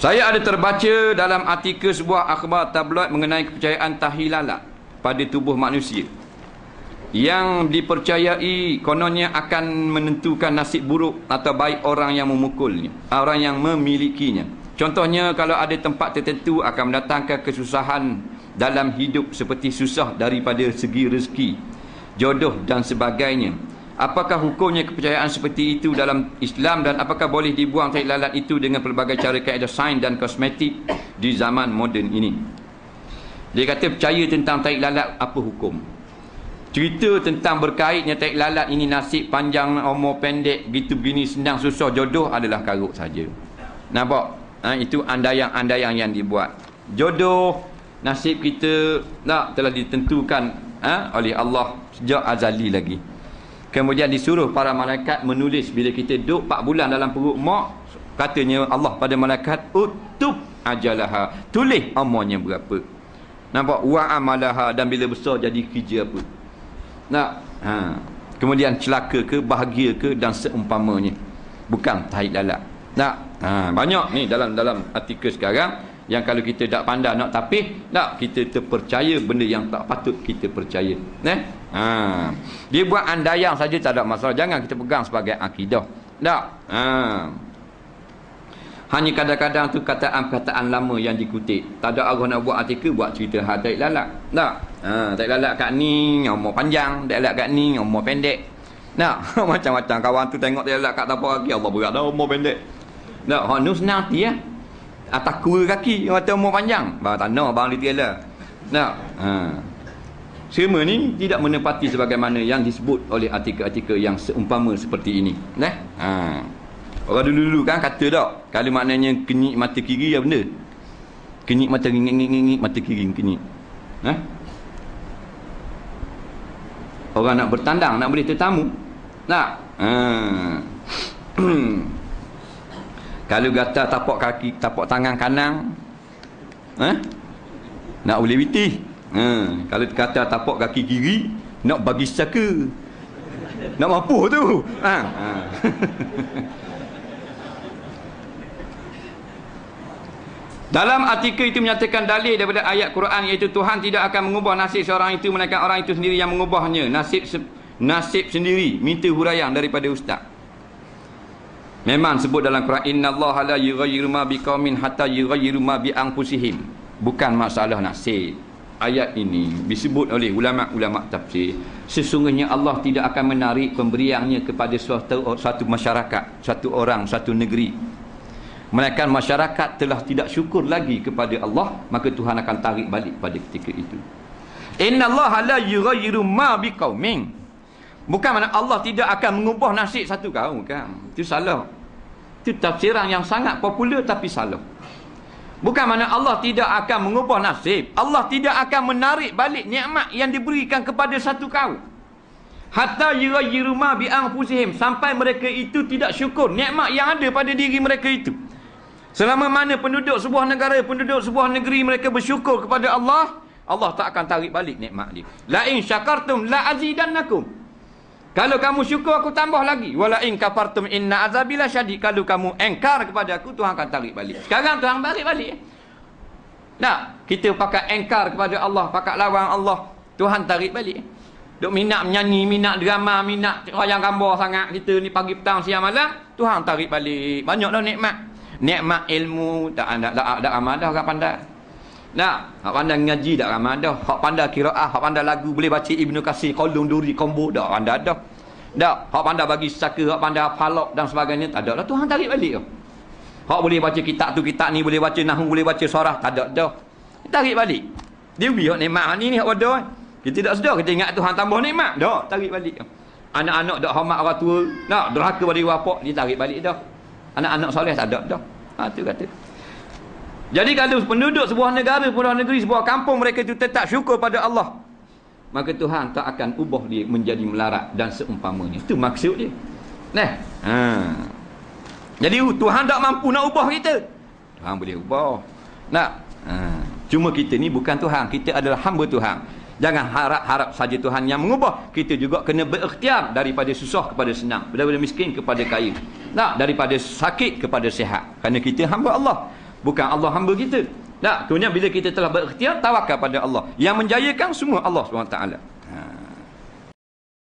Saya ada terbaca dalam artikel sebuah akhbar tabloid mengenai kepercayaan tahi lalat pada tubuh manusia yang dipercayai kononnya akan menentukan nasib buruk atau baik orang yang memukulnya, orang yang memilikinya. Contohnya, kalau ada tempat tertentu akan mendatangkan kesusahan dalam hidup seperti susah daripada segi rezeki, jodoh dan sebagainya. Apakah hukumnya kepercayaan seperti itu dalam Islam, dan apakah boleh dibuang tahi lalat itu dengan pelbagai cara kaedah sains dan kosmetik di zaman moden ini? Dia kata percaya tentang tahi lalat, apa hukum? Cerita tentang berkaitnya tahi lalat ini, nasib panjang, umur pendek, gitu begini, senang susah, jodoh adalah karut saja. Nampak? Itu andayang-andayang yang dibuat. Jodoh, nasib kita telah ditentukan oleh Allah sejak azali lagi. Kemudian disuruh para malaikat menulis. Bila kita duduk 4 bulan dalam perut mak, katanya Allah pada malaikat, utub ajalaha, tulis umurnya berapa. Nampak? Wa amalaha, dan bila besar jadi kerja apa. Kemudian celaka ke, bahagia ke, dan seumpamanya. Bukan tahi lalat. Banyak ni dalam artikel sekarang yang kalau kita tak pandai nak tapis, kita terpercaya benda yang tak patut kita percaya. Dia buat andayang saja tak ada masalah, jangan kita pegang sebagai akidah. Hanya kadang-kadang tu kataan lama yang dikutip. Tak ada arah nak buat artikel, buat cerita tahi lalat. Tahi lalat kat ni umur panjang, tahi lalat kat ni umur pendek. Macam-macam kawan tu tengok tahi lalat kat tapak kaki, Allah berat dah umur pendek. Hak nu senang hati atas kura kaki yang kata umur panjang. Bang tak nak bang detail lah. Semua ni tidak menepati sebagaimana yang disebut oleh artikel-artikel yang seumpama seperti ini. Orang dulu-dulu kan kata tak, kalau maknanya kenyik mata kiri apa benda? Kenyik mata ngik mata kiri kenyik. Orang nak bertandang, nak beri tetamu. Kalau gatal tapak kaki, tapak tangan kanan, nak boleh witih. Kalau kata tapak kaki kiri, nak bagi saka, nak mampu tu. Dalam artikel itu menyatakan dalil daripada ayat Quran, iaitu Tuhan tidak akan mengubah nasib seorang itu, melainkan orang itu sendiri yang mengubahnya. Nasib sendiri. Minta huraian daripada ustaz. Memang sebut dalam Quran, innallaha la yughayyiru ma biqaumin hatta yughayyiru ma bi anfusihim. Bukan masalah nasib. Ayat ini disebut oleh ulama-ulama tafsir, sesungguhnya Allah tidak akan menarik pemberiannya kepada suatu masyarakat, satu orang, satu negeri, melainkan masyarakat telah tidak syukur lagi kepada Allah, maka Tuhan akan tarik balik pada ketika itu. Innallaha la yughayyiru ma biqaumin. Bukan makna Allah tidak akan mengubah nasib satu kaum, kan? Itu salah. Itu tafsiran yang sangat popular tapi salah. Bukan makna Allah tidak akan mengubah nasib. Allah tidak akan menarik balik nikmat yang diberikan kepada satu kaum. Hatta yughayyiru ma bi anfusihim, sampai mereka itu tidak syukur nikmat yang ada pada diri mereka itu. Selama mana penduduk sebuah negara, penduduk sebuah negeri mereka bersyukur kepada Allah, Allah tak akan tarik balik nikmat dia. La in syakartum la azidannakum. Kalau kamu syukur, aku tambah lagi. Wala in kafartum inna azabi lasyadid. Kalau kamu engkar kepada aku, Tuhan akan tarik balik. Sekarang Tuhan tarik balik. Kita pakai engkar kepada Allah, pakai lawan Allah, Tuhan tarik balik. Duk minat menyanyi, minat drama, minat wayang gambar sangat kita ni pagi petang siang malam, Tuhan tarik balik. Banyak dah nikmat. Nikmat ilmu tak ramai dah orang pandai. Hak pandai ngaji tak ramai dah. Hak pandai qiraah, hak pandai lagu, boleh baca Ibnu Katsir, Qaulun Duri, Kombo dah pandai dah. Hak pandai bagi saka, hak pandai falak dan sebagainya tak ada dah. Tuhan tarik balik dah. Hak boleh baca kitab tu, kitab ni, boleh baca nahwu, boleh baca surah, tak ada dah. Tarik balik. Dia beri hak nikmat ni hak bodoh. Kita tak sedar, kita ingat Tuhan tambah nikmat. Dah, tarik balik. Anak-anak dak hormat orang tua, derhaka pada bapak, dia tarik balik dah. Anak-anak soleh tak ada dah. Tu kata. Jadi kalau penduduk sebuah negara, sebuah negeri, sebuah kampung, mereka itu tetap syukur pada Allah, maka Tuhan tak akan ubah dia menjadi melarat dan seumpamanya. Itu maksud dia. Jadi Tuhan tak mampu nak ubah kita. Tuhan boleh ubah. Cuma kita ni bukan Tuhan, kita adalah hamba Tuhan. Jangan harap-harap saja Tuhan yang mengubah. Kita juga kena berikhtiar daripada susah kepada senang, daripada miskin kepada kaya, daripada sakit kepada sihat. Kerana kita hamba Allah. Bukan Allah hamba kita. Tak, kemudian bila kita telah berikhtiar, tawakal pada Allah. Yang menjayakan semua Allah SWT. Ha.